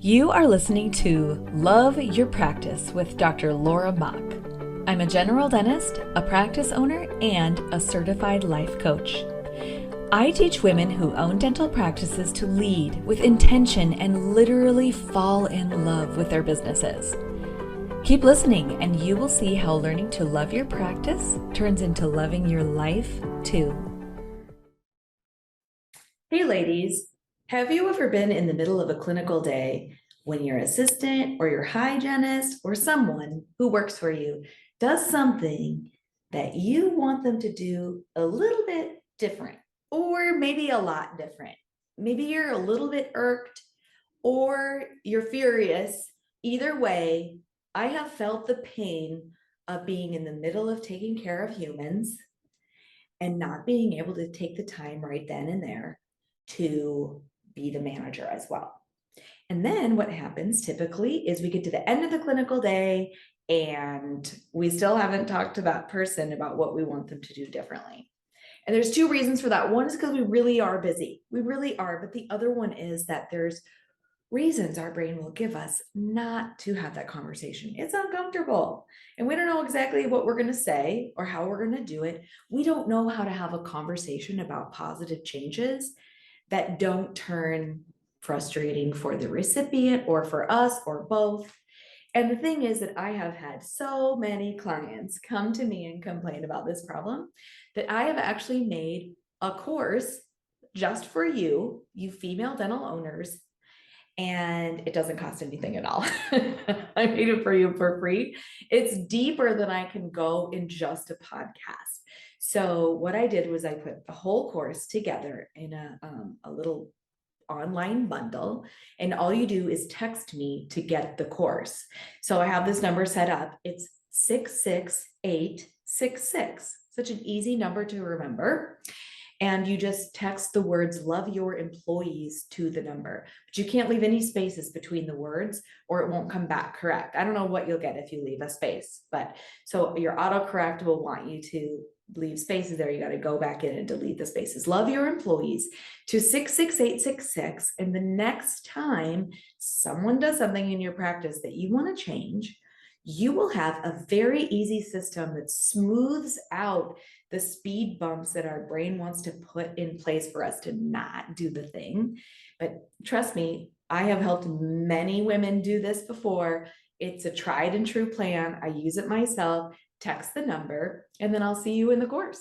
You are listening to Love Your Practice with Dr. Laura Mock. I'm a general dentist, a practice owner, and a certified life coach. I teach women who own dental practices to lead with intention and literally fall in love with their businesses. Keep listening and you will see how learning to love your practice turns into loving your life too. Hey ladies, have you ever been in the middle of a clinical day when your assistant or your hygienist or someone who works for you does something that you want them to do a little bit different, or maybe a lot different? Maybe you're a little bit irked or you're furious. Either way, I have felt the pain of being in the middle of taking care of humans and not being able to take the time right then and there to be the manager as well. And then what happens typically is we get to the end of the clinical day and we still haven't talked to that person about what we want them to do differently. And there's two reasons for that. One is because we really are busy. We really are. But the other one is that there's reasons our brain will give us not to have that conversation. It's uncomfortable. And we don't know exactly what we're going to say or how we're going to do it. We don't know how to have a conversation about positive changes that don't turn frustrating for the recipient or for us or both. And the thing is that I have had so many clients come to me and complain about this problem that I have actually made a course just for you, you female dental owners, and it doesn't cost anything at all. I made it for you for free. It's deeper than I can go in just a podcast. So what I did was I put the whole course together in a little online bundle, and all you do is text me to get the course. So I have this number set up. It's 66866. Such an easy number to remember. And you just text the words "love your employees" to the number, but you can't leave any spaces between the words or it won't come back correct. I don't know what you'll get if you leave a space, but so your autocorrect will want you to leave spaces there. You got to go back in and delete the spaces. Love your employees to 66866. And the next time someone does something in your practice that you want to change, you will have a very easy system that smooths out the speed bumps that our brain wants to put in place for us to not do the thing. But trust me, I have helped many women do this before. It's a tried and true plan. I use it myself. Text the number, and then I'll see you in the course.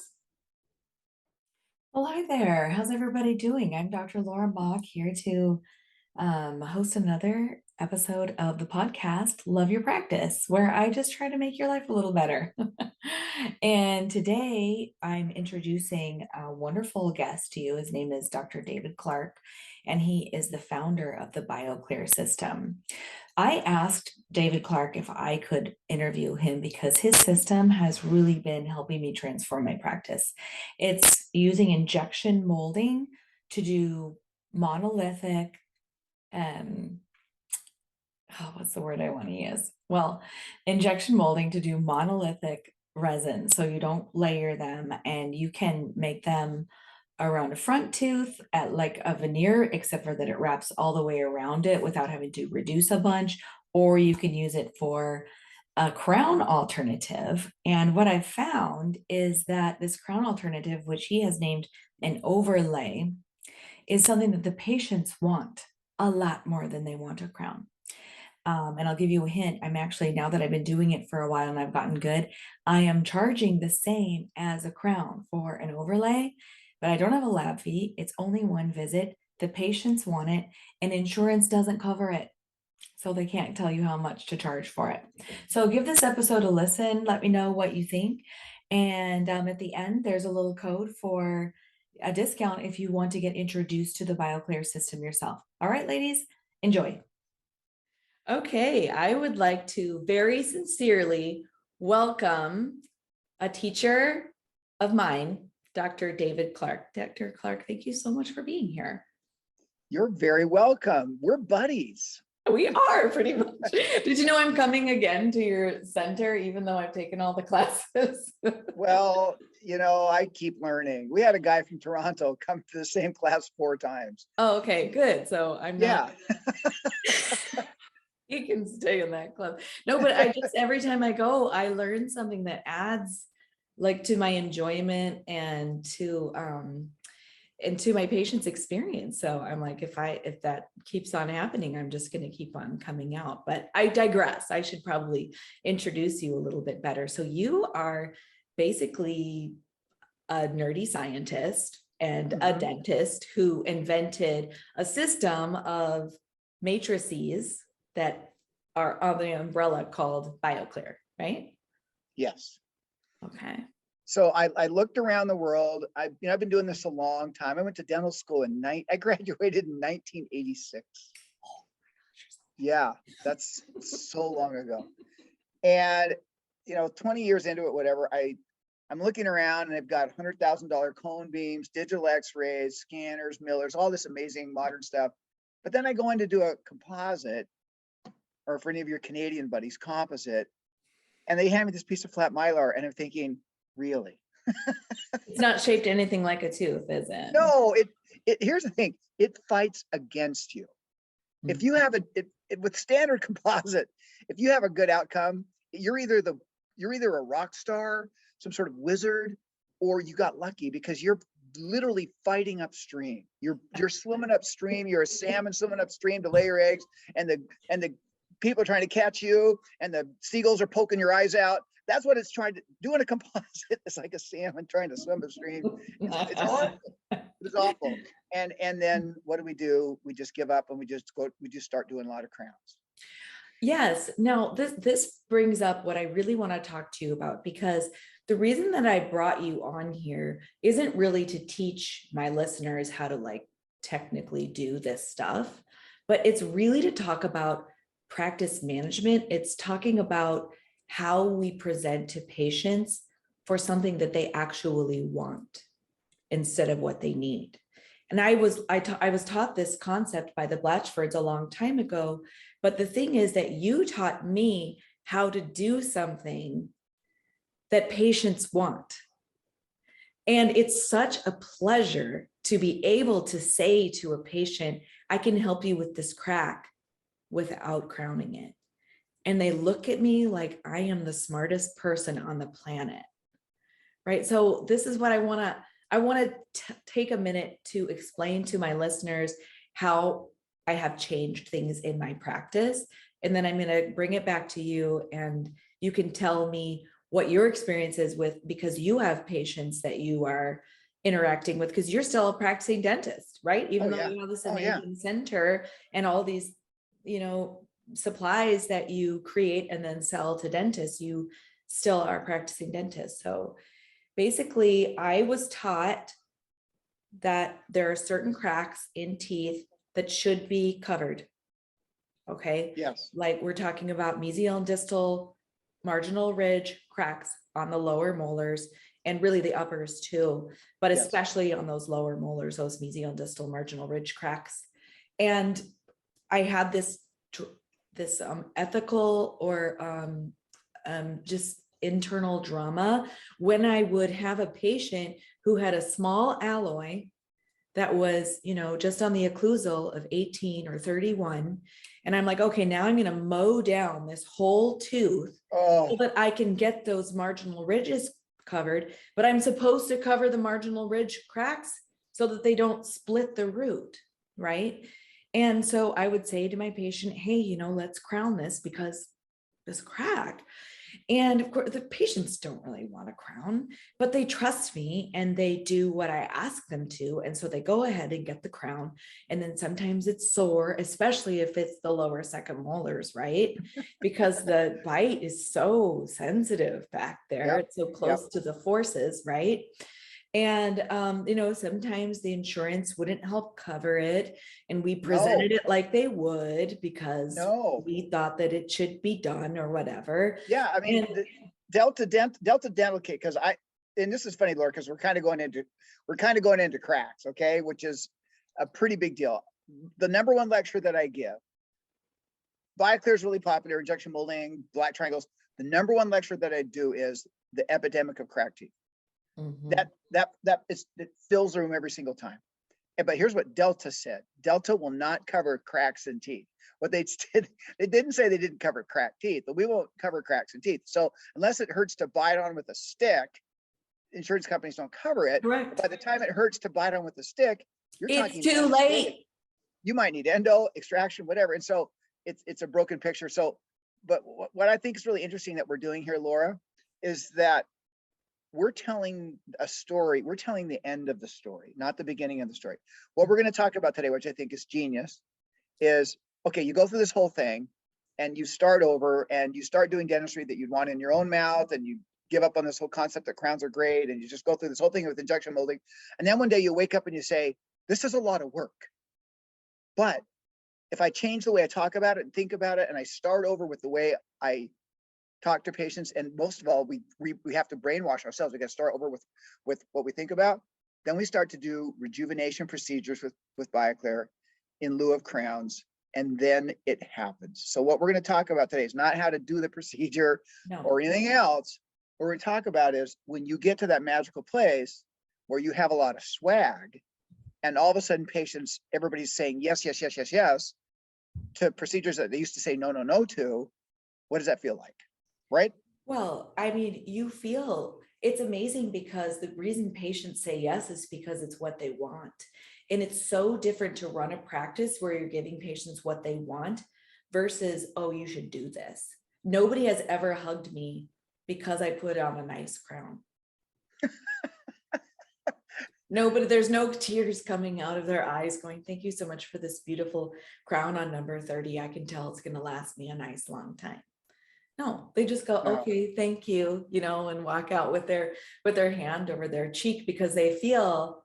Well, hi there. How's everybody doing? I'm Dr. Laura Mock here to host another episode of the podcast, Love Your Practice, where I just try to make your life a little better. And today I'm introducing a wonderful guest to you. His name is Dr. David Clark, and he is the founder of the Bioclear system. I asked David Clark if I could interview him because his system has really been helping me transform my practice. It's using injection molding to do monolithic, what's the word I want to use? Well, injection molding to do monolithic resin. So you don't layer them and you can make them around a front tooth at like a veneer, except for that it wraps all the way around it without having to reduce a bunch, or you can use it for a crown alternative. And what I've found is that this crown alternative, which he has named an overlay, is something that the patients want a lot more than they want a crown. And I'll give you a hint. I'm actually, now that I've been doing it for a while and I've gotten good, I am charging the same as a crown for an overlay, but I don't have a lab fee. It's only one visit. The patients want it and insurance doesn't cover it. So they can't tell you how much to charge for it. So give this episode a listen. Let me know what you think. And at the end, there's a little code for a discount if you want to get introduced to the Bioclear system yourself. All right, ladies, enjoy. Okay, I would like to very sincerely welcome a teacher of mine, Dr. David Clark. Dr. Clark, thank you so much for being here. You're very welcome. We're buddies. We are pretty much. Did you know I'm coming again to your center, even though I've taken all the classes? Well, I keep learning. We had a guy from Toronto come to the same class 4 times. Oh, okay, good. So I'm not. stay in that club. No, but I just, every time I go, I learn something that adds like to my enjoyment and to my patient's experience. So I'm like, if that keeps on happening, I'm just going to keep on coming out. But I digress. I should probably introduce you a little bit better. So you are basically a nerdy scientist and a dentist who invented a system of matrices that are on the umbrella called Bioclear, right? Yes. Okay. So I looked around the world. I've been doing this a long time. I went to dental school I graduated in 1986. Yeah, that's so long ago. And 20 years into it, whatever, I'm looking around and I've got $100,000 cone beams, digital x-rays, scanners, millers, all this amazing modern stuff. But then I go in to do a composite, or for any of your Canadian buddies, composite, and they hand me this piece of flat mylar and I'm thinking, really? It's not shaped anything like a tooth, is it? No, here's the thing. It fights against you. If you have with standard composite, if you have a good outcome, you're either a rock star, some sort of wizard, or you got lucky because you're literally fighting upstream. You're swimming upstream. You're a salmon swimming upstream to lay your eggs, and the people are trying to catch you, and the seagulls are poking your eyes out. That's what it's trying to do in a composite. It's like a salmon trying to swim upstream. It's horrible. It's awful. And then what do? We just give up and we just start doing a lot of crowns. Yes. Now this brings up what I really want to talk to you about, because the reason that I brought you on here isn't really to teach my listeners how to like technically do this stuff, but it's really to talk about practice management. It's talking about how we present to patients for something that they actually want instead of what they need. And I was taught this concept by the Blatchfords a long time ago, but the thing is that you taught me how to do something that patients want. And it's such a pleasure to be able to say to a patient, I can help you with this crack without crowning it. And they look at me like I am the smartest person on the planet, right? So this is what I want to take a minute to explain to my listeners how I have changed things in my practice. And then I'm going to bring it back to you and you can tell me what your experience is with, because you have patients that you are interacting with, because you're still a practicing dentist, right? Even though you have this amazing center and all these, supplies that you create and then sell to dentists, you still are a practicing dentist. So basically, I was taught that there are certain cracks in teeth that should be covered. Okay. Yes. Like we're talking about mesial and distal marginal ridge cracks on the lower molars and really the uppers too, but especially on those lower molars, those mesial and distal marginal ridge cracks. And I had this ethical or just internal drama when I would have a patient who had a small alloy that was, just on the occlusal of 18 or 31. And I'm like, okay, now I'm going to mow down this whole tooth so that I can get those marginal ridges covered, but I'm supposed to cover the marginal ridge cracks so that they don't split the root, right? And so I would say to my patient, hey, let's crown this because this crack. And of course, the patients don't really want to crown, but they trust me and they do what I ask them to. And so they go ahead and get the crown. And then sometimes it's sore, especially if it's the lower second molars, right? Because the bite is so sensitive back there. It's so close to the forces, right? And, sometimes the insurance wouldn't help cover it. And we presented it like they would because we thought that it should be done or whatever. Yeah. I mean, the Delta Dental Kit, and this is funny, Laura, because we're kind of going into cracks, okay, which is a pretty big deal. The number one lecture that I give, Bioclear is really popular, injection molding, black triangles. The number one lecture that I do is the epidemic of cracked teeth. It fills the room every single time. But here's what Delta said. Delta will not cover cracks in teeth. What they did, they didn't say they didn't cover cracked teeth, but we won't cover cracks in teeth. So unless it hurts to bite on with a stick, insurance companies don't cover it. Correct. By the time it hurts to bite on with a stick, you're It's talking too late. You might need endo, extraction, whatever. And so it's a broken picture. So, but what I think is really interesting that we're doing here, Laura, is that we're telling a story. We're telling the end of the story, not the beginning of the story. What we're going to talk about today, which I think is genius, is, okay, you go through this whole thing and you start over and you start doing dentistry that you'd want in your own mouth, and you give up on this whole concept that crowns are great, and you just go through this whole thing with injection molding. And then one day you wake up and you say, this is a lot of work. But if I change the way I talk about it and think about it, and I start over with the way I talk to patients, and most of all, we have to brainwash ourselves. We got to start over with what we think about. Then we start to do rejuvenation procedures with Bioclear in lieu of crowns, and then it happens. So what we're going to talk about today is not how to do the procedure or anything else. What we're going to talk about is when you get to that magical place where you have a lot of swag, and all of a sudden patients, everybody's saying yes, yes, yes, yes, yes to procedures that they used to say no, no, no to. What does that feel like? Right? Well, I mean, you feel it's amazing because the reason patients say yes is because it's what they want. And it's so different to run a practice where you're giving patients what they want versus, oh, you should do this. Nobody has ever hugged me because I put on a nice crown. Nobody, there's no tears coming out of their eyes going, thank you so much for this beautiful crown on number 30. I can tell it's going to last me a nice long time. No, they just go, okay, thank you, you know, and walk out with their hand over their cheek because they feel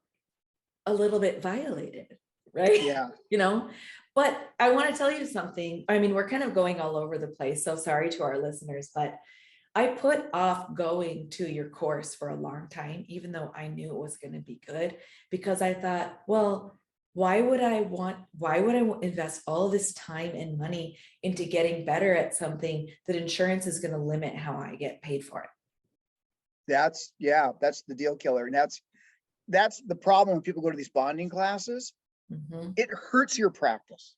a little bit violated, right? Yeah. You know, but I want to tell you something. I mean, we're kind of going all over the place, so sorry to our listeners, but I put off going to your course for a long time, even though I knew it was going to be good, because I thought, well, why would I invest all this time and money into getting better at something that insurance is going to limit how I get paid for it? That's the deal killer. And that's the problem when people go to these bonding classes. It hurts your practice.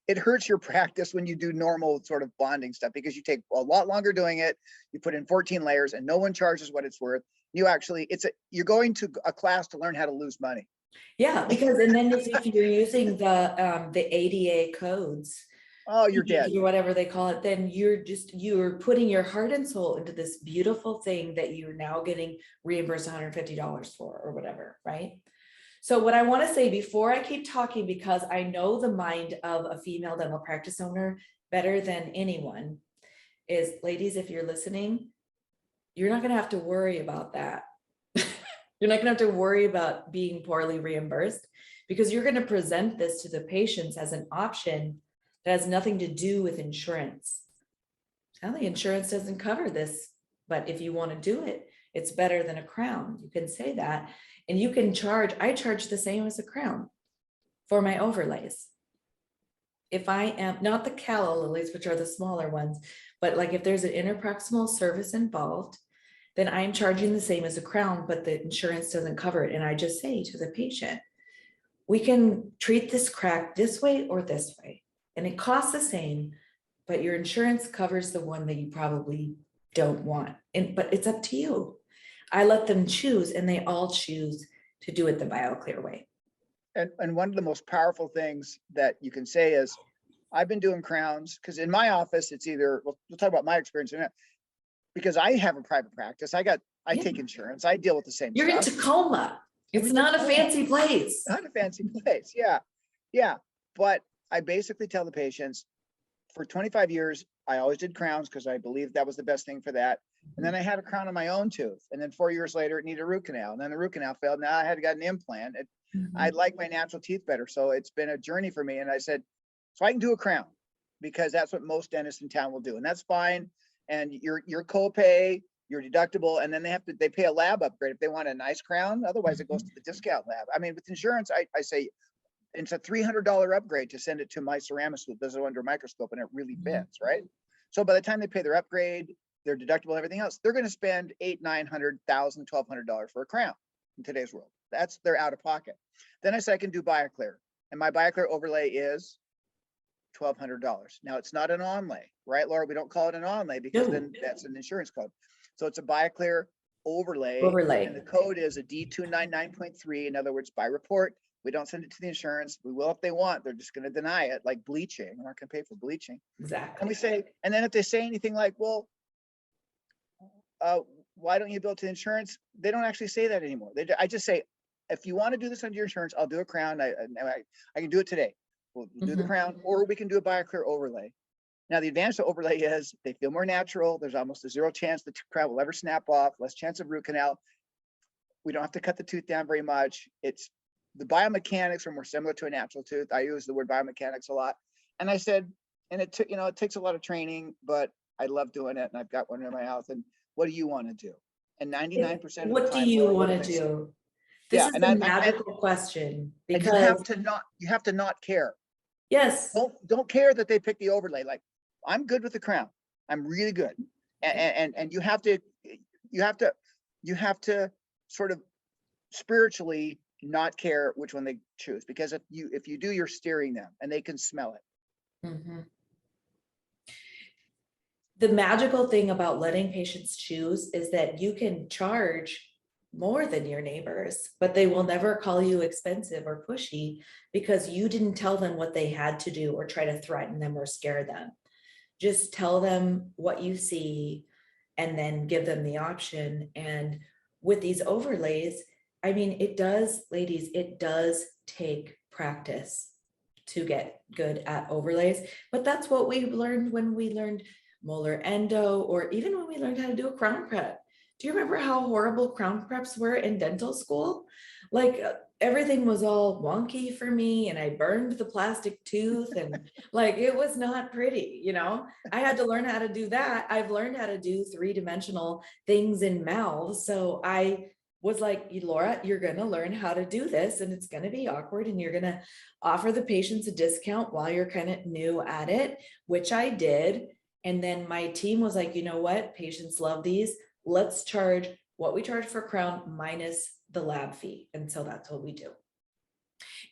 It hurts your practice when you do normal sort of bonding stuff, because you take a lot longer doing it. You put in 14 layers and no one charges what it's worth. You're going to a class to learn how to lose money. Yeah, because and then if you're using the ADA codes, oh, you're dead, or whatever they call it, then you're putting your heart and soul into this beautiful thing that you're now getting reimbursed $150 for or whatever, right? So what I want to say before I keep talking, because I know the mind of a female dental practice owner better than anyone, is, ladies, if you're listening, you're not going to have to worry about that. You're not going to have to worry about being poorly reimbursed, because you're going to present this to the patients as an option that has nothing to do with insurance. Now, the insurance doesn't cover this, but if you want to do it, it's better than a crown. You can say that. And you can charge, I charge the same as a crown for my overlays. If I am not the calla lilies, which are the smaller ones, but like if there's an interproximal service involved, then I'm charging the same as a crown, but the insurance doesn't cover it. And I just say to the patient, we can treat this crack this way or this way, and it costs the same, but your insurance covers the one that you probably don't want. But it's up to you. I let them choose, and they all choose to do it the Bioclear way. And one of the most powerful things that you can say is, I've been doing crowns, because in my office, it's either, we'll talk about my experience in a minute, because I have a private practice. I take insurance. I deal with the same You're stuff. in Tacoma. It's not a fancy place. Not a fancy place. Yeah. Yeah. But I basically tell the patients, for 25 years, I always did crowns because I believed that was the best thing for that. And then I had a crown on my own tooth. And then 4 years later, it needed a root canal. And then the root canal failed. Now I had got an implant. I like my natural teeth better. So it's been a journey for me. And I said, so I can do a crown, because that's what most dentists in town will do. And that's fine. And your copay, your deductible, and then they pay a lab upgrade if they want a nice crown. Otherwise, it goes to the discount lab. I mean, with insurance, I say it's a $300 upgrade to send it to my ceramist who does it under a microscope, and it really fits, right? So by the time they pay their upgrade, their deductible, everything else, they're going to spend $800, $900, $1,000, $1,200 for a crown in today's world. That's their out of pocket. Then I said, I can do Bioclear, and my Bioclear overlay is $1,200. Now it's not an onlay, right, Laura? We don't call it an onlay because No. then that's an insurance code. So it's a Bioclear overlay, and Overlay. the code is a D299.3. In other words, by report. We don't send it to the insurance. We will if they want. They're just going to deny it, like bleaching. We're not going to pay for bleaching. Exactly. And we say, and then if they say anything like, well, why don't you bill to insurance? They don't actually say that anymore. I just say, if you want to do this under your insurance, I'll do a crown. I can do it today. We'll do the crown, or we can do a Bioclear overlay. Now, the advantage of overlay is they feel more natural. There's almost a zero chance the crown will ever snap off, less chance of root canal. We don't have to cut the tooth down very much. It's the biomechanics are more similar to a natural tooth. I use the word biomechanics a lot. And I said, and it took, it takes a lot of training, but I love doing it. And I've got one in my house. And what do you want to do? And 99% of the time, what do you Laura, want what to do they say? do? This is and the magical question, and because you have to not care. yes, Don't care that they pick the overlay. Like, I'm good with the crown. I'm really good. And you have to sort of spiritually not care which one they choose, because if you do, you're steering them and they can smell it. mhm. The magical thing about letting patients choose is that you can charge more than your neighbors, but they will never call you expensive or pushy because you didn't tell them what they had to do or try to threaten them or scare them. Just tell them what you see and then give them the option. And with these overlays, I mean, it does, ladies, it does take practice to get good at overlays, but that's what we learned when we learned molar endo, or even when we learned how to do a crown prep. Do you remember how horrible crown preps were in dental school? Like everything was all wonky for me, and I burned the plastic tooth, and like it was not pretty, I had to learn how to do that. I've learned how to do three-dimensional things in mouths. So I was like, Laura, you're going to learn how to do this, and it's going to be awkward, and you're going to offer the patients a discount while you're kind of new at it, which I did. And then my team was like, you know what? Patients love these. Let's charge what we charge for crown minus the lab fee. And so that's what we do.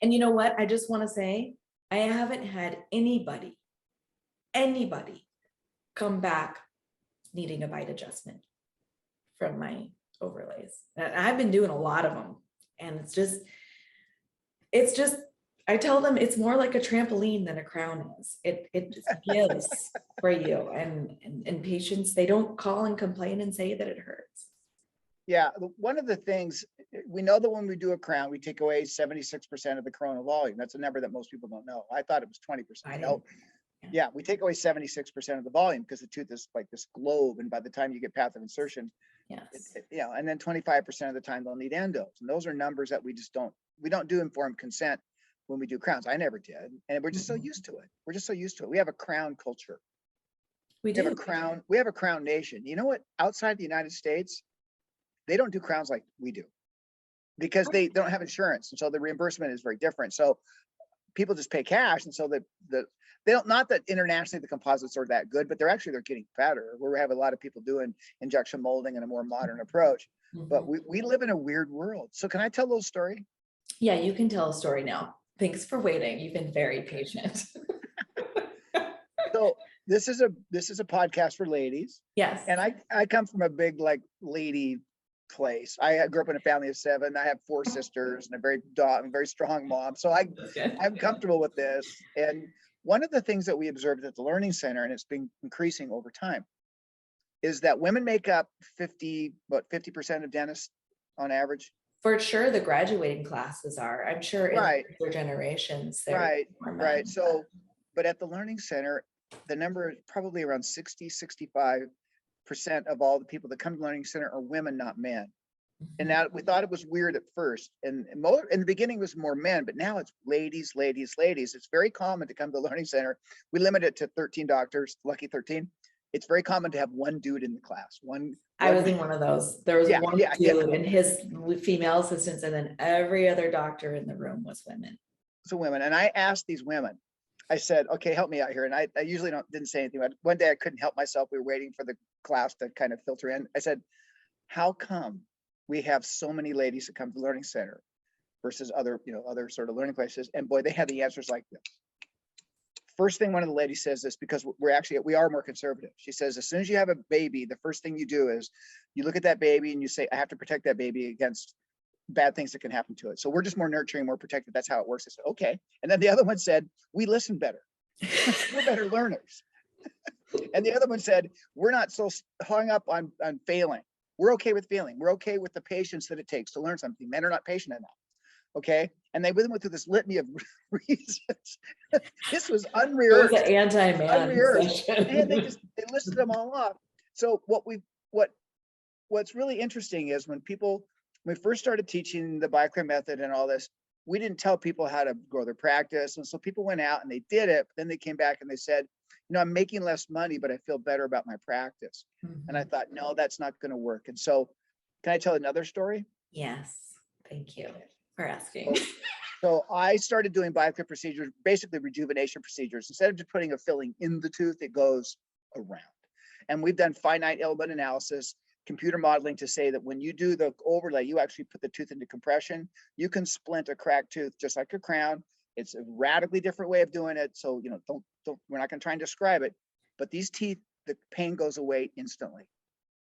And you know what? I just want to say, I haven't had anybody come back needing a bite adjustment from my overlays. And I've been doing a lot of them. And it's just, I tell them it's more like a trampoline than a crown is. It just gives for you, and patients, they don't call and complain and say that it hurts. Yeah, one of the things we know that when we do a crown, we take away 76% of the coronal volume. That's a number that most people don't know. I thought it was 20%. No, yeah, we take away 76% of the volume because the tooth is like this globe, and by the time you get path of insertion, yes, and then 25% of the time they'll need endos, and those are numbers that we don't do informed consent when we do crowns. I never did, and we're just so used to it. We're just so used to it. We have a crown culture. We have a crown. We have a crown nation. You know what? Outside the United States, they don't do crowns like we do because they don't have insurance, and so the reimbursement is very different. So people just pay cash, and so they don't. Not that internationally the composites are that good, but they're getting better. We have a lot of people doing injection molding and a more modern approach. But we live in a weird world. So can I tell a little story? Yeah, you can tell a story now. Thanks for waiting. You've been very patient. So this is a podcast for ladies. Yes. And I come from a big lady place. I grew up in a family of 7. I have 4 sisters and a very strong mom. So I'm comfortable with this. And one of the things that we observed at the Learning Center, and it's been increasing over time, is that women make up 50% of dentists on average. For sure, the graduating classes are. I'm sure in future generations. Right. So, but at the Learning Center, the number is probably around 60-65% of all the people that come to the Learning Center are women, not men. And now we thought it was weird at first, and in the beginning it was more men, but now it's ladies. It's very common to come to the Learning Center. We limit it to 13 doctors, lucky 13. It's very common to have one dude in the class. I was in one of those. There was one dude and his female assistants, and then every other doctor in the room was women. So women, and I asked these women, I said, okay, help me out here. And I usually didn't say anything, but one day I couldn't help myself. We were waiting for the class to kind of filter in. I said, how come we have so many ladies that come to the Learning Center? versus other, other sort of learning places. And boy, they had the answers like this. First thing one of the ladies says this, because we are more conservative. She says, as soon as you have a baby, the first thing you do is you look at that baby and you say, I have to protect that baby against bad things that can happen to it. So we're just more nurturing, more protective. That's how it works. I said, okay. And then the other one said, we listen better. We're better learners. And the other one said, we're not so hung up on failing. We're okay with failing. We're okay with the patience that it takes to learn something. Men are not patient enough. Okay. And they went through this litany of reasons. This was unrehearsed. It was an anti-man session. And they listed them all off. So what's really interesting is when we first started teaching the Bioclear method and all this, we didn't tell people how to grow their practice. And so people went out and they did it. But then they came back and they said, I'm making less money, but I feel better about my practice. And I thought, no, that's not going to work. And so can I tell another story? Yes. Thank you for asking. So I started doing Bioclear procedures, basically rejuvenation procedures. Instead of just putting a filling in the tooth, it goes around. And we've done finite element analysis, computer modeling to say that when you do the overlay, you actually put the tooth into compression. You can splint a cracked tooth just like a crown. It's a radically different way of doing it. So, we're not going to try and describe it, but these teeth, the pain goes away instantly.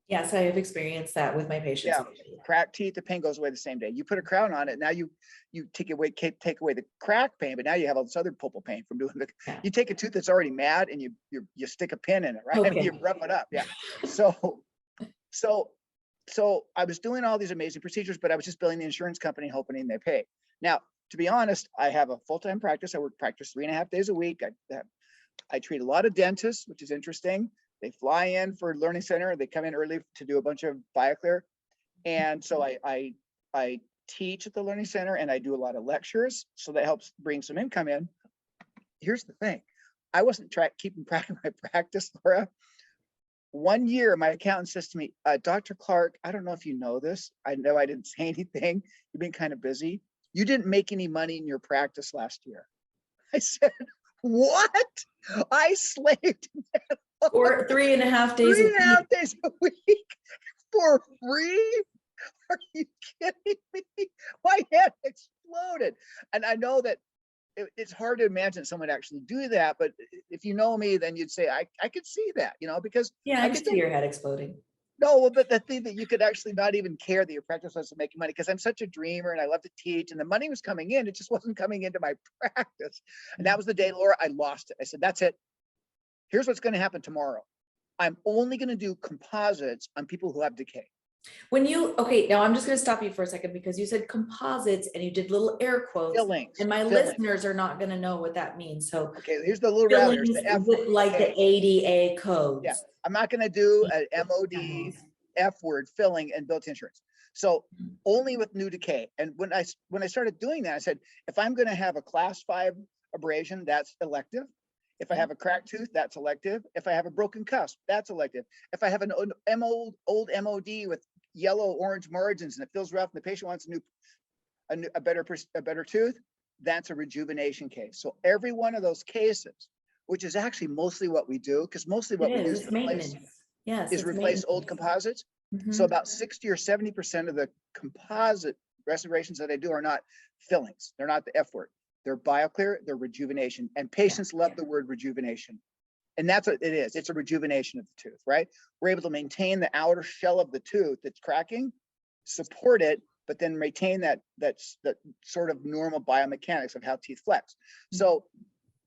Yes, I have experienced that with my patients. Yeah, cracked teeth, the pain goes away the same day. You put a crown on it, now you take away the crack pain, but now you have all this other pulpal pain from doing you take a tooth that's already mad and you stick a pin in it, right? Okay. You rough it up. Yeah. So I was doing all these amazing procedures, but I was just billing the insurance company, hoping they pay. Now, to be honest, I have a full-time practice. I practice 3.5 days a week. I treat a lot of dentists, which is interesting. They fly in for learning center. They come in early to do a bunch of Bioclear. And so I teach at the learning center and I do a lot of lectures. So that helps bring some income in. Here's the thing. I wasn't keeping track of my practice, Laura. One year, my accountant says to me, Dr. Clark, I don't know if you know this. I know I didn't say anything. You've been kind of busy. You didn't make any money in your practice last year. I said, what? I slaved for 3.5 days. 3.5 days a week for free? Are you kidding me? My head exploded. And I know that it's hard to imagine someone actually do that, but if you know me, then you'd say, I could see that, because I could see your head exploding. No, but the thing that you could actually not even care that your practice wasn't making money, because I'm such a dreamer and I love to teach and the money was coming in, it just wasn't coming into my practice. And that was the day, Laura, I lost it. I said, that's it. Here's what's going to happen tomorrow. I'm only going to do composites on people who have decay. Now I'm just going to stop you for a second because you said composites and you did little air quotes. Fillings. And my listeners are not going to know what that means. So okay, here's the little rabbit. The F, like the ADA codes. Yeah, I'm not going to do an MOD F word filling and built insurance. So only with new decay. And when I started doing that, I said, if I'm going to have a class 5 abrasion, that's elective. If I have a cracked tooth, that's elective. If I have a broken cusp, that's elective. If I have an old MOD with yellow orange margins and it feels rough and the patient wants a better tooth, that's a rejuvenation case. So every one of those cases, which is actually mostly what we do, because mostly what we do is replace old composites. So about 60 or 70% of the composite restorations that I do are not fillings. They're not the F word. They're Bioclear, they're rejuvenation. And patients love the word rejuvenation. And that's what it is. It's a rejuvenation of the tooth, right? We're able to maintain the outer shell of the tooth that's cracking, support it, but then retain that sort of normal biomechanics of how teeth flex. So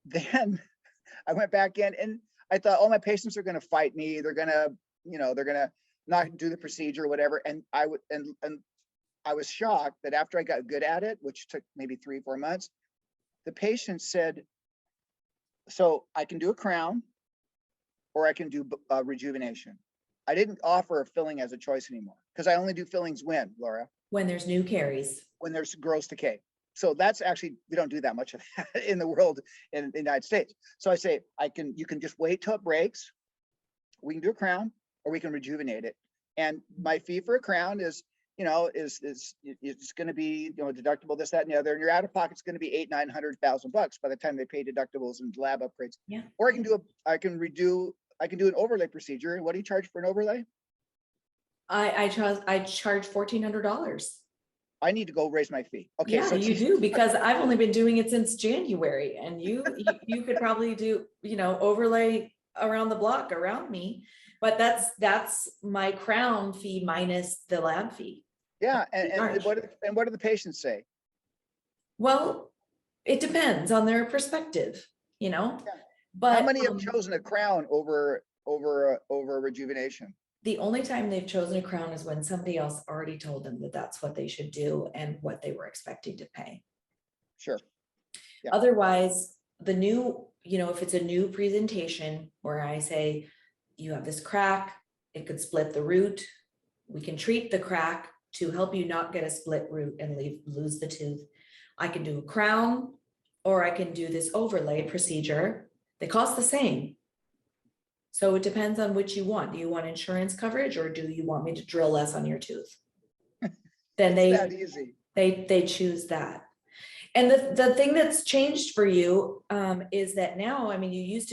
then I went back in and I thought, oh, my patients are going to fight me. They're going to, they're going to not do the procedure or whatever. And I was shocked that after I got good at it, which took maybe 3-4 months, the patient said, so I can do a crown or I can do rejuvenation. I didn't offer a filling as a choice anymore because I only do fillings when, Laura? When there's new caries. When there's gross decay. So that's actually, we don't do that much of that in the world in the United States. So I say, you can just wait till it breaks. We can do a crown or we can rejuvenate it. And my fee for a crown is, it's going to be, deductible, this, that, and the other. And your out of pocket's going to be $800,000-$900,000 by the time they pay deductibles and lab upgrades. Yeah. Or I can do an overlay procedure. What do you charge for an overlay? I charge $1,400. I need to go raise my fee. Okay, Yeah, so you do, because I've only been doing it since January, and you could probably do, overlay around the block around me. But that's my crown fee minus the lab fee. yeah, Charge. what do the patients say? Well, it depends on their perspective, Yeah. How but many have chosen a crown over rejuvenation? the only time they've chosen a crown is when somebody else already told them that that's what they should do and what they were expecting to pay. Sure. Yeah. Otherwise, the new, if it's a new presentation where I say, you have this crack, it could split the root. We can treat the crack to help you not get a split root and lose the tooth. I can do a crown, or I can do this overlay procedure. They cost the same. So it depends on which you want. Do you want insurance coverage, or do you want me to drill less on your tooth? Then It's that easy. they choose that. And the thing that's changed for you is that now, I mean, you used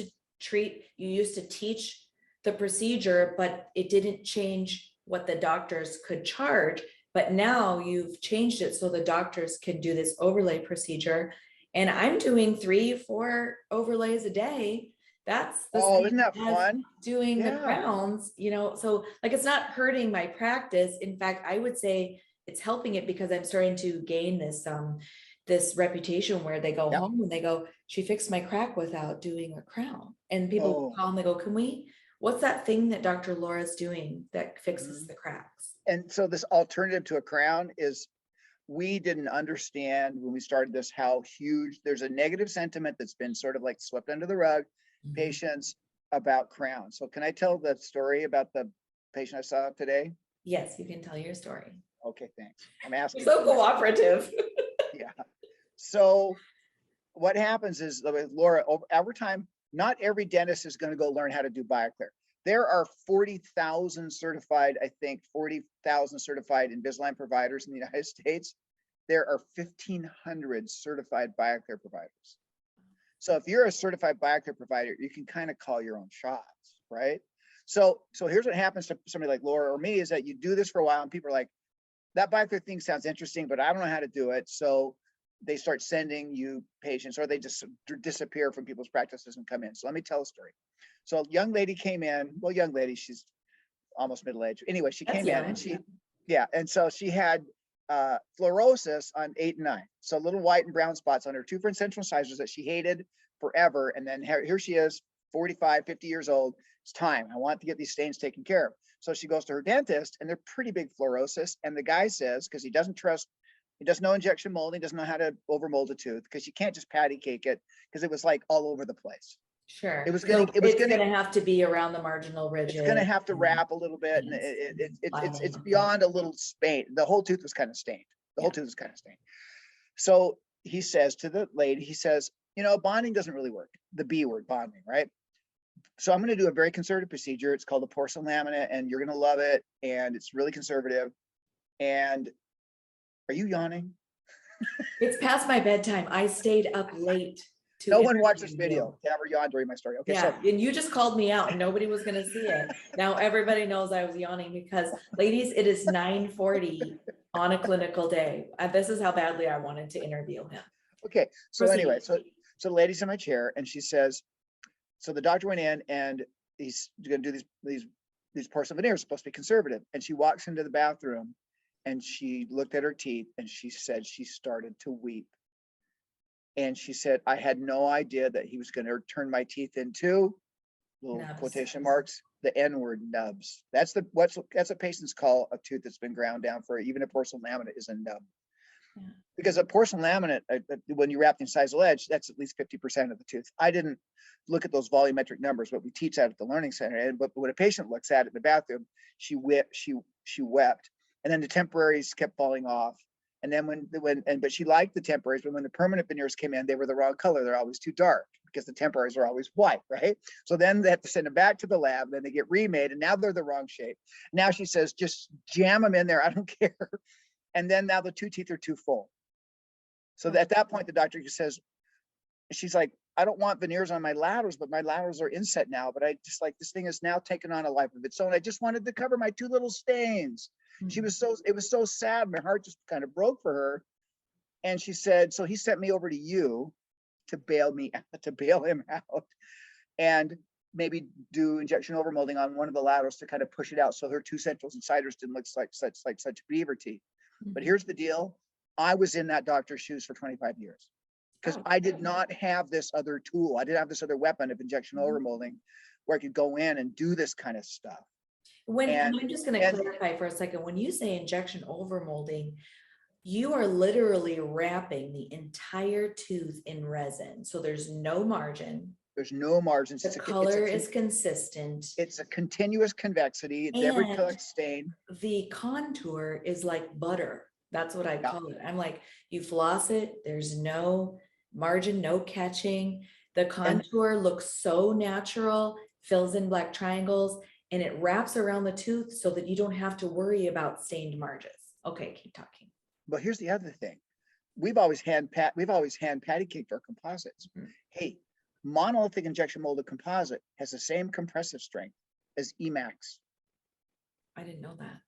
to teach the procedure, but it didn't change what the doctors could charge. But now you've changed it so the doctors can do this overlay procedure. And I'm doing 3-4 overlays a day. That's the Oh, same isn't that as fun? doing the Yeah. crowns, so like it's not hurting my practice. In fact, I would say it's helping it, because I'm starting to gain this reputation where they go Yep. home and they go, she fixed my crack without doing a crown. And people Oh. call and they go, what's that thing that Dr. Laura's doing that fixes the cracks? And so this alternative to a crown is, we didn't understand when we started this how huge, there's a negative sentiment that's been sort of like swept under the rug, patients, about crowns. So can I tell the story about the patient I saw today? Yes, you can tell your story. Okay, thanks. I'm asking. You're so cooperative. Yeah. So what happens is, Laura, over time, not every dentist is going to go learn how to do Bioclear. There are 40,000 certified, I think 40,000 certified Invisalign providers in the United States. There are 1,500 certified Bioclear providers. So if you're a certified Bioclear provider, you can kind of call your own shots, right? So here's what happens to somebody like Laura or me, is that you do this for a while and people are like, that Bioclear thing sounds interesting, but I don't know how to do it. So they start sending you patients, or they just disappear from people's practices and come in. So let me tell a story. So a young lady came in, well, young lady, she's almost middle-aged. Anyway, she came in and and so she had fluorosis on 8 and 9. So little white and brown spots on her 2 front central incisors that she hated forever. And then here she is, 45, 50 years old. It's time. I want to get these stains taken care of. So she goes to her dentist, and they're pretty big fluorosis. And the guy says, because he doesn't know injection molding, doesn't know how to overmold a tooth, because you can't just patty cake it, because it was like all over the place. Sure. It was gonna have to be around the marginal ridge. It's gonna have to wrap a little bit, and it's beyond a little stain. The whole tooth was kind of stained. The whole tooth was kind of stained. So he says to the lady, he says, bonding doesn't really work. The B word, bonding, right? So I'm going to do a very conservative procedure. It's called a porcelain laminate, and you're going to love it. And it's really conservative. And are you yawning? It's past my bedtime. I stayed up late. No one watched this video. Never yawned during my story. Okay, yeah, so and you just called me out. Nobody was going to see it. Now everybody knows I was yawning, because, ladies, it is 9:40 on a clinical day. This is how badly I wanted to interview him. Okay, so anyway, so the lady's in my chair, and she says, so the doctor went in, and he's going to do these porcelain veneers, supposed to be conservative. And she walks into the bathroom, and she looked at her teeth, and she said she started to weep. And she said, I had no idea that he was going to turn my teeth into, little nubs. Quotation marks, the N-word, nubs. That's what patients call a tooth that's been ground down for even a porcelain laminate is a nub. Yeah. Because a porcelain laminate, when you wrap the incisal edge, that's at least 50% of the tooth. I didn't look at those volumetric numbers, but we teach that at the Learning Center. But when a patient looks at it in the bathroom, she wept, and then the temporaries kept falling off. And then but she liked the temporaries, but when the permanent veneers came in, they were the wrong color. They're always too dark, because the temporaries are always white, right? So then they have to send them back to the lab, then they get remade, and now they're the wrong shape. Now she says, just jam them in there, I don't care. And then now the 2 teeth are too full. So at that point, the doctor just says, she's like, I don't want veneers on my laterals, but my laterals are inset now. But I just like, this thing is now taken on a life of its own. I just wanted to cover my 2 little stains. She was it was so sad. My heart just kind of broke for her. And she said, so he sent me over to you to bail him out and maybe do injection overmolding on one of the laterals to kind of push it out. So her two centrals and siders didn't look like such beaver teeth. But here's the deal. I was in that doctor's shoes for 25 years because I did not have this other tool. I didn't have this other weapon of injection overmolding where I could go in and do this kind of stuff. And I'm just going to clarify for a second. When you say injection overmolding, you are literally wrapping the entire tooth in resin. So there's no margin. There's no margins. The color is consistent. It's a continuous convexity. It never collects stain. The contour is like butter. That's what I call it. I'm like, you floss it. There's no margin, no catching. The contour looks so natural, fills in black triangles, and it wraps around the tooth so that you don't have to worry about stained margins. Okay, keep talking. But here's the other thing. We've always hand patty caked our composites. Hey, monolithic injection molded composite has the same compressive strength as Emax. I didn't know that.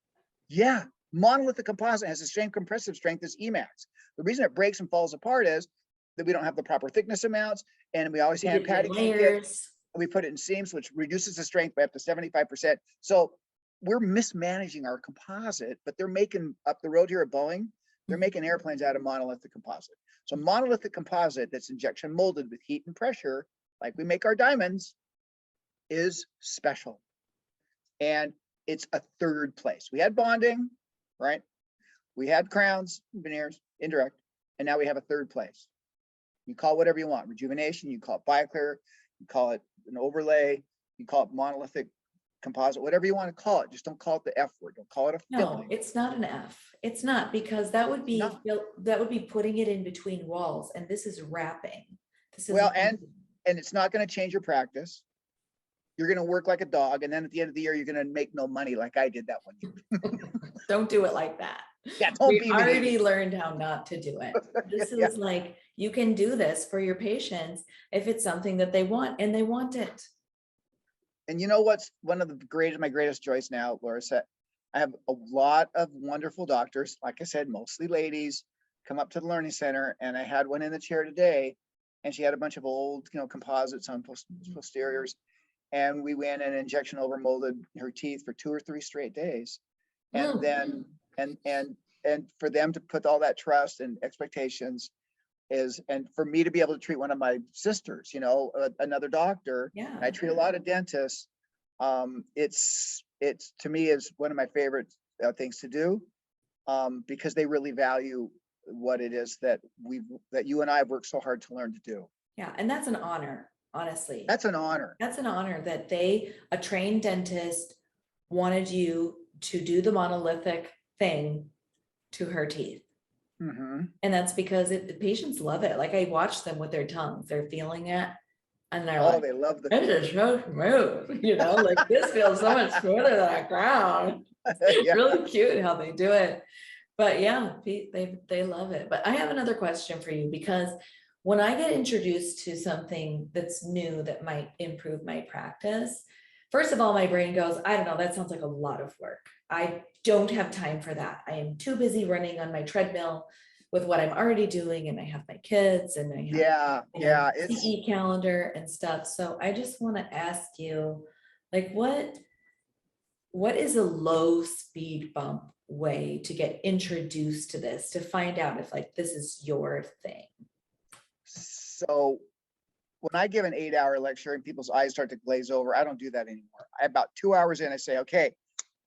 Yeah, monolithic composite has the same compressive strength as Emax. The reason it breaks and falls apart is that we don't have the proper thickness amounts, and we always hand patty cake it. We put it in seams, which reduces the strength by up to 75%. So we're mismanaging our composite, but they're making up the road here at Boeing. They're making airplanes out of monolithic composite. So monolithic composite that's injection molded with heat and pressure, like we make our diamonds, is special. And it's a third place. We had bonding, right? We had crowns, veneers, indirect, and now we have a third place. You call it whatever you want, rejuvenation, you call it Bioclear, you call it an overlay, you call it monolithic composite, whatever you want to call it. Just don't call it the F word. Don't call it a filling. No, it's not an F. It's not, because that would be putting it in between walls, and this is wrapping. This is and it's not going to change your practice. You're going to work like a dog, and then at the end of the year, you're going to make no money like I did that one year. Don't do it like that. Yeah, don't we already learned how not to do it. This is like, you can do this for your patients if it's something that they want and they want it. And you know what's one of my greatest joys now, Laura said, I have a lot of wonderful doctors, like I said, mostly ladies, come up to the learning center, and I had one in the chair today, and she had a bunch of old, composites on posteriors, and we went and injection overmolded her teeth for 2 or 3 straight days, and then and for them to put all that trust and expectations and for me to be able to treat one of my sisters, another doctor. Yeah, I treat a lot of dentists. It's to me is one of my favorite things to do, because they really value what it is that you and I have worked so hard to learn to do. Yeah, and that's an honor, honestly. That's an honor. That's an honor that a trained dentist wanted you to do the monolithic thing to her teeth. And that's because the patients love it. Like, I watch them with their tongues, they're feeling it, and they're like, they love this is so smooth, like this feels so much smoother than a crown. It's really cute how they do it. But yeah, they love it. But I have another question for you, because when I get introduced to something that's new that might improve my practice, first of all, my brain goes, I don't know, that sounds like a lot of work. I don't have time for that. I am too busy running on my treadmill with what I'm already doing, and I have my kids, and I have CE calendar and stuff. So I just want to ask you, like, what is a low speed bump way to get introduced to this, to find out if this is your thing? So when I give an 8-hour lecture and people's eyes start to glaze over, I don't do that anymore. About 2 hours in, I say, okay,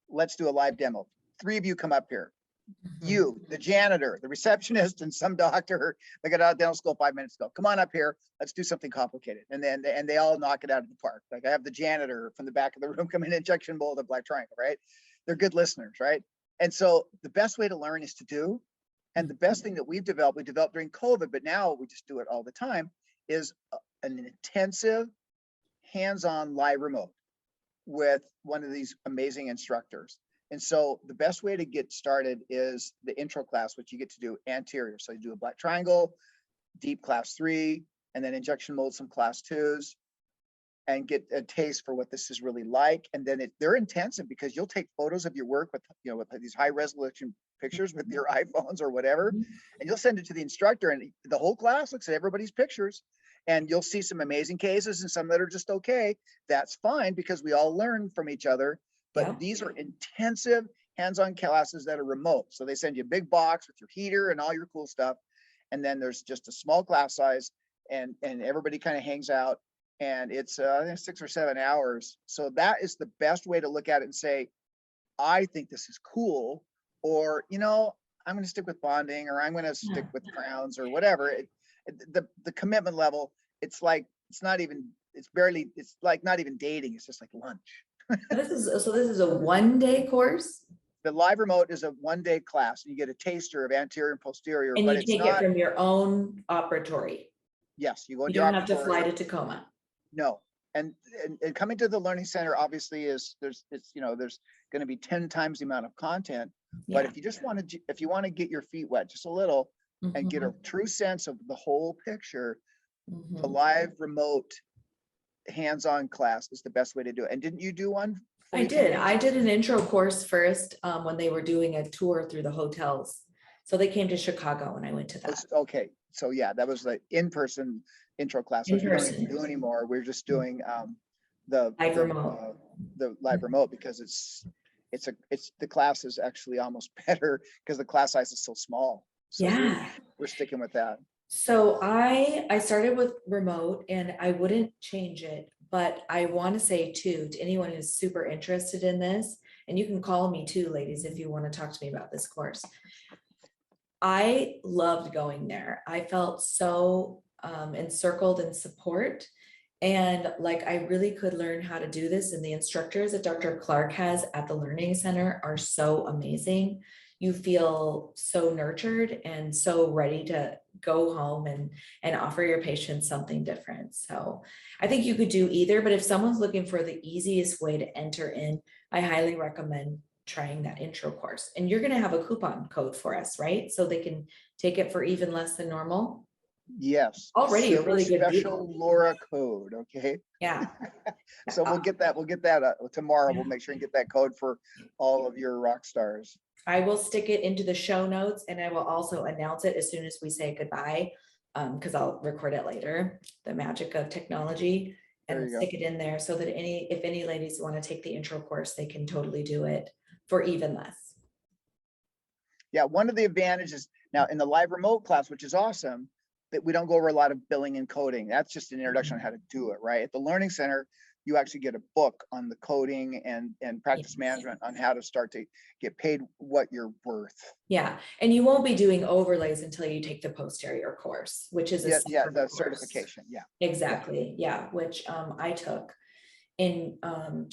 let's do a live demo. 3 of you come up here. You, the janitor, the receptionist, and some doctor that got out of dental school 5 minutes ago. Come on up here. Let's do something complicated. And then they all knock it out of the park. Like, I have the janitor from the back of the room come in, injection mold, a black triangle, right? They're good listeners, right? And so the best way to learn is to do. And the best thing that we developed during COVID, but now we just do it all the time, is an intensive hands-on live remote with one of these amazing instructors. And so the best way to get started is the intro class, which you get to do anterior. So you do a black triangle, deep class 3, and then injection mold some class 2s. and get a taste for what this is really like. And then they're intensive because you'll take photos of your work with, with these high resolution pictures with your iPhones or whatever, Mhm. and you'll send it to the instructor, and the whole class looks at everybody's pictures, and you'll see some amazing cases and some that are just okay. That's fine because we all learn from each other. But Yeah. these are intensive hands-on classes that are remote. So they send you a big box with your heater and all your cool stuff. And then there's just a small class size, and everybody kind of hangs out, and it's I think 6 or 7 hours. So that is the best way to look at it and say, I think this is cool, or I'm going to stick with bonding, or I'm going to stick with crowns or whatever. The commitment level, it's like it's not even it's barely it's like not even dating. It's just like lunch. This is a 1-day course, The live remote is a 1-day class, and you get a taster of anterior and posterior, and but you it's take it not. from your own operatory. Yes, you go You into your don't have to fly operatory. to Tacoma. No. And coming to the learning center obviously is there's going to be 10 times the amount of content. But Yeah. if you want to get your feet wet just a little and get a true sense of the whole picture, the live remote hands-on class is the best way to do it. And didn't you do one before I you came did. to I us? did an intro course first when they were doing a tour through the hotels. So they came to Chicago and I went to that. Okay, so yeah, that was the in-person intro class, In which we don't even person. do anymore. We're just doing the Live remote. the live remote because it's the class is actually almost better because the class size is so small. So Yeah. we're sticking with that. So I started with remote and I wouldn't change it, but I want to say too, to anyone who's super interested in this, and you can call me too, ladies, if you want to talk to me about this course. I loved going there. I felt so encircled in support, and like I really could learn how to do this. And the instructors that Dr. Clark has at the Learning Center are so amazing. You feel so nurtured and so ready to go home and offer your patients something different. So I think you could do either, but if someone's looking for the easiest way to enter in, I highly recommend trying that intro course. And you're going to have a coupon code for us, right? So they can take it for even less than normal. Yes. Already a Silver really good special deal. Laura code. Okay. Yeah. So we'll get that tomorrow. We'll make sure and get that code for all of your rock stars. I will stick it into the show notes, and I will also announce it as soon as we say goodbye, because I'll record it later, the magic of technology, There and you go. stick it in there so that if any ladies want to take the intro course, they can totally do it for even less. Yeah, one of the advantages now in the live remote class, which is awesome, that we don't go over a lot of billing and coding. That's just an introduction on how to do it, right? At the Learning Center, you actually get a book on the coding and practice Yes. management on how to start to get paid what you're worth. Yeah, and you won't be doing overlays until you take the posterior course, which is a Yeah, separate the course. certification. Yeah. Exactly. Yeah, which I took in early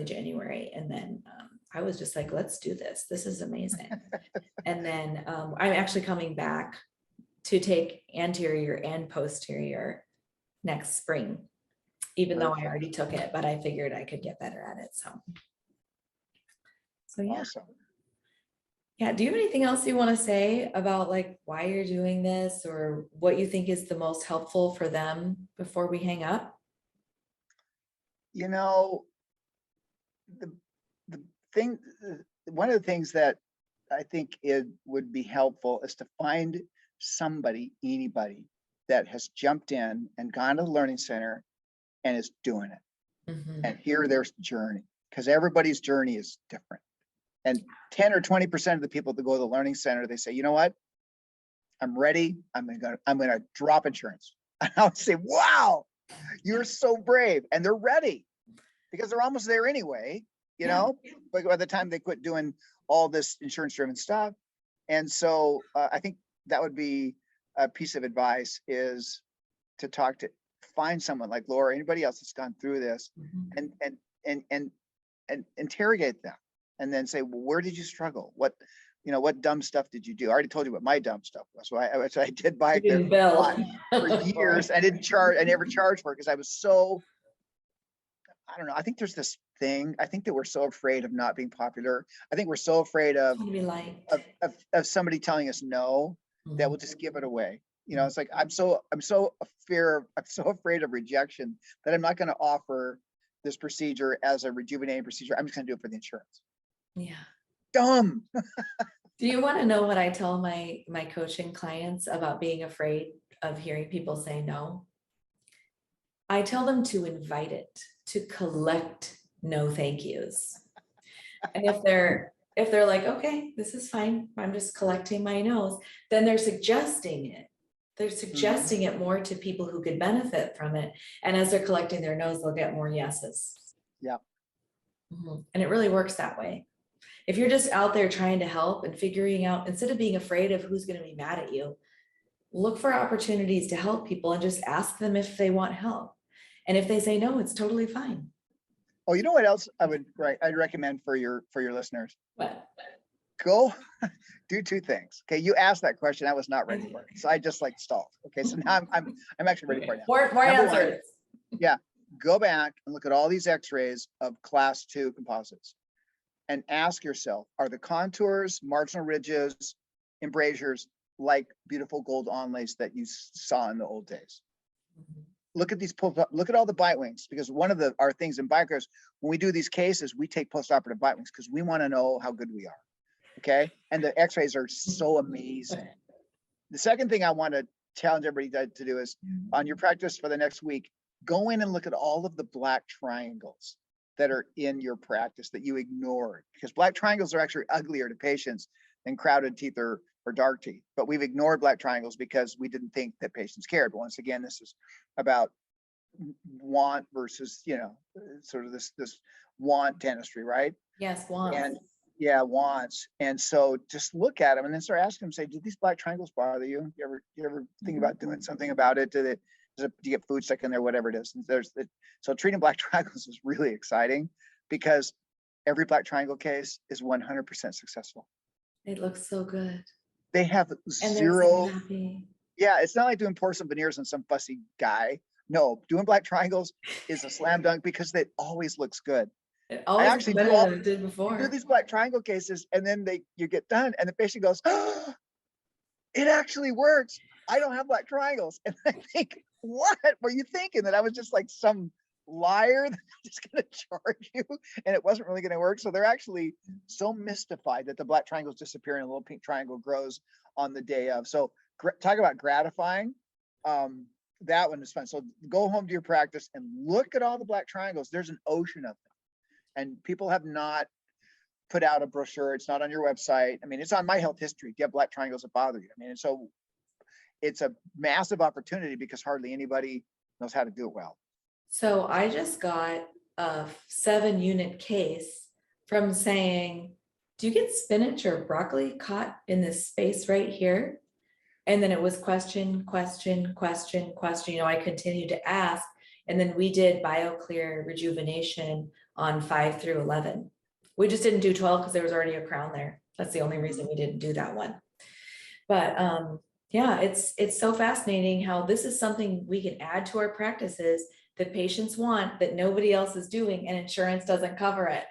January, and then I was just like, let's do this. This is amazing. And then I'm actually coming back to take anterior and posterior next spring, even though I already took it, but I figured I could get better at it. So yeah. Awesome. Yeah. Do you have anything else you want to say about like why you're doing this or what you think is the most helpful for them before we hang up? You know, the thing, one of the things that I think it would be helpful is to find anybody that has jumped in and gone to the Learning Center and is doing it and hear their journey, because everybody's journey is different. And 10 or 20% of the people that go to the Learning Center, they say, you know what? I'm ready. I'm gonna drop insurance. And I would say, wow, you're so brave. And they're ready because they're almost there anyway, but by the time they quit doing all this insurance driven stuff. And so I think that would be a piece of advice, is to find someone like Laura, anybody else that's gone through this, and interrogate them, and then say, well, where did you struggle? What dumb stuff did you do? I already told you what my dumb stuff was. So I did Bioclear for years. I never charged for it because I was so, I don't know. I think there's this thing. I think that we're so afraid of not being popular. I think we're so afraid of somebody telling us no that we'll just give it away. You know, it's like, I'm so afraid of rejection that I'm not going to offer this procedure as a rejuvenating procedure. I'm just going to do it for the insurance. Yeah. Dumb. Do you want to know what I tell my coaching clients about being afraid of hearing people say no? I tell them to invite it, to collect no thank yous. And if they're like, okay, this is fine, I'm just collecting my no's, then they're suggesting it. They're suggesting it more to people who could benefit from it. And as they're collecting their no's, they'll get more yeses. Yeah. And it really works that way. If you're just out there trying to help and figuring out, instead of being afraid of who's going to be mad at you, look for opportunities to help people and just ask them if they want help. And if they say no, it's totally fine. Oh, you know what else I'd recommend for your listeners? What? Go do two things. Okay, you asked that question. I was not ready for it, so I just like stalled. Okay, so now I'm actually ready for it now. More answers. Yeah, go back and look at all these X-rays of class 2 composites, and ask yourself: are the contours, marginal ridges, embrasures like beautiful gold onlays that you saw in the old days? Look at these look at all the bite wings, because one of our things in Bioclear is when we do these cases, we take postoperative bite wings because we want to know how good we are. Okay, and the X-rays are so amazing. The second thing I want to challenge everybody to do is, on your practice for the next week, go in and look at all of the black triangles that are in your practice that you ignored, because black triangles are actually uglier to patients than crowded teeth or dark teeth. But we've ignored black triangles because we didn't think that patients cared. But once again, this is about want versus, sort of this want dentistry, right? Yes, wants. And yeah, wants. And so just look at them and then start asking them, say, do these black triangles bother you? You ever think about doing something about it? Do you get food stuck in there, whatever it is? And so treating black triangles is really exciting, because every black triangle case is 100% successful. It looks so good. They have And zero. they're so happy. Yeah, it's not like doing porcelain veneers on some fussy guy. No, doing black triangles is a slam dunk because it always looks good. It always looks better than it did before. You do these black triangle cases, and then you get done, and the patient goes, oh, it actually works. I don't have black triangles. And I think, what were you thinking? That I was just like some liar that I'm just going to charge you, and it wasn't really going to work? So they're actually so mystified that the black triangles disappear and a little pink triangle grows on the day of. So talk about gratifying. That one is fun. So go home to your practice and look at all the black triangles. There's an ocean of them, and people have not put out a brochure. It's not on your website. I mean, it's on My Health History. Do you have black triangles that bother you? I mean, and so it's a massive opportunity because hardly anybody knows how to do it well. So I just got a 7-unit case from saying, do you get spinach or broccoli caught in this space right here? And then it was question. I continued to ask. And then we did Bioclear Rejuvenation on 5 through 11. We just didn't do 12 because there was already a crown there. That's the only reason we didn't do that one. But yeah, it's so fascinating how this is something we can add to our practices that patients want, that nobody else is doing, and insurance doesn't cover it.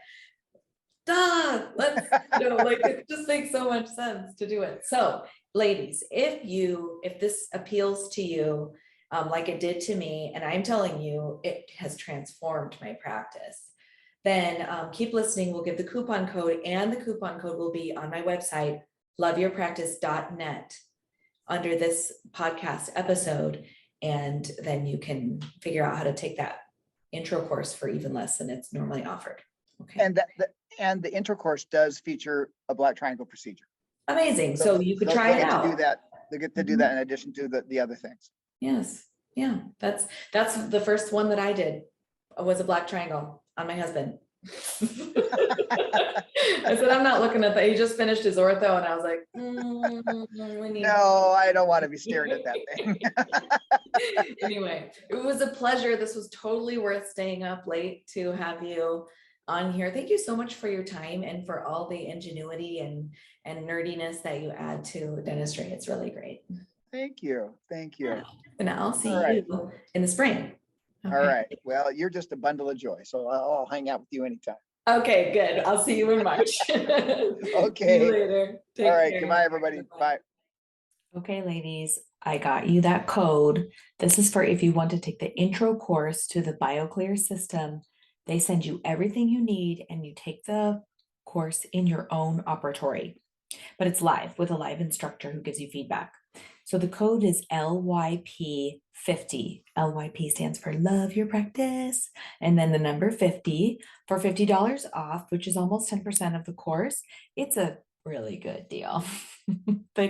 Duh! Let's, it just makes so much sense to do it. So ladies, if this appeals to you, like it did to me, and I'm telling you, it has transformed my practice, then keep listening. We'll give the coupon code, and the coupon code will be on my website, loveyourpractice.net, under this podcast episode. And then you can figure out how to take that intro course for even less than it's normally offered. Okay. And the intro course does feature a black triangle procedure. Amazing. So you could try it out. They get to do that in addition to the other things. Yes. Yeah. That's the first one that I did, was a black triangle on my husband. I said, I'm not looking at that. He just finished his ortho, and I was like, no, I don't want to be staring at that thing. Anyway, it was a pleasure. This was totally worth staying up late to have you on here. Thank you so much for your time and for all the ingenuity and nerdiness that you add to dentistry. It's really great. Thank you. Yeah. And I'll see you in the spring. Okay. All right. Well, you're just a bundle of joy, so I'll hang out with you anytime. Okay, good. I'll see you in March. Okay. See you later. Take all right. care. Goodbye, everybody. Bye. Okay, ladies, I got you that code. This is for if you want to take the intro course to the Bioclear system. They send you everything you need and you take the course in your own operatory, but it's live with a live instructor who gives you feedback. So the code is LYP50. LYP stands for Love Your Practice. And then the number 50 for $50 off, which is almost 10% of the course. It's a really good deal. They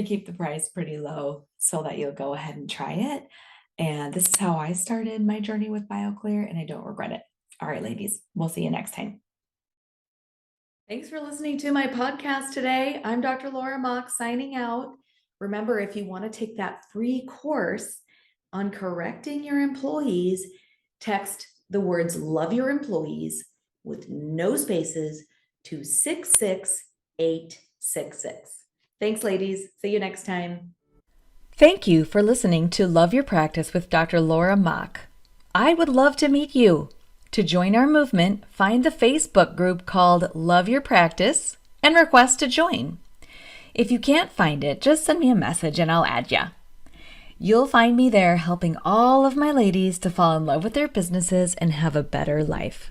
keep the price pretty low so that you'll go ahead and try it. And this is how I started my journey with Bioclear, and I don't regret it. All right, ladies, we'll see you next time. Thanks for listening to my podcast today. I'm Dr. Laura Mock signing out. Remember, if you want to take that free course on correcting your employees, text the words "love your employees" with no spaces to 66866. Thanks, ladies. See you next time. Thank you for listening to Love Your Practice with Dr. Laura Mock. I would love to meet you. To join our movement, find the Facebook group called Love Your Practice and request to join. If you can't find it, just send me a message and I'll add ya. You'll find me there helping all of my ladies to fall in love with their businesses and have a better life.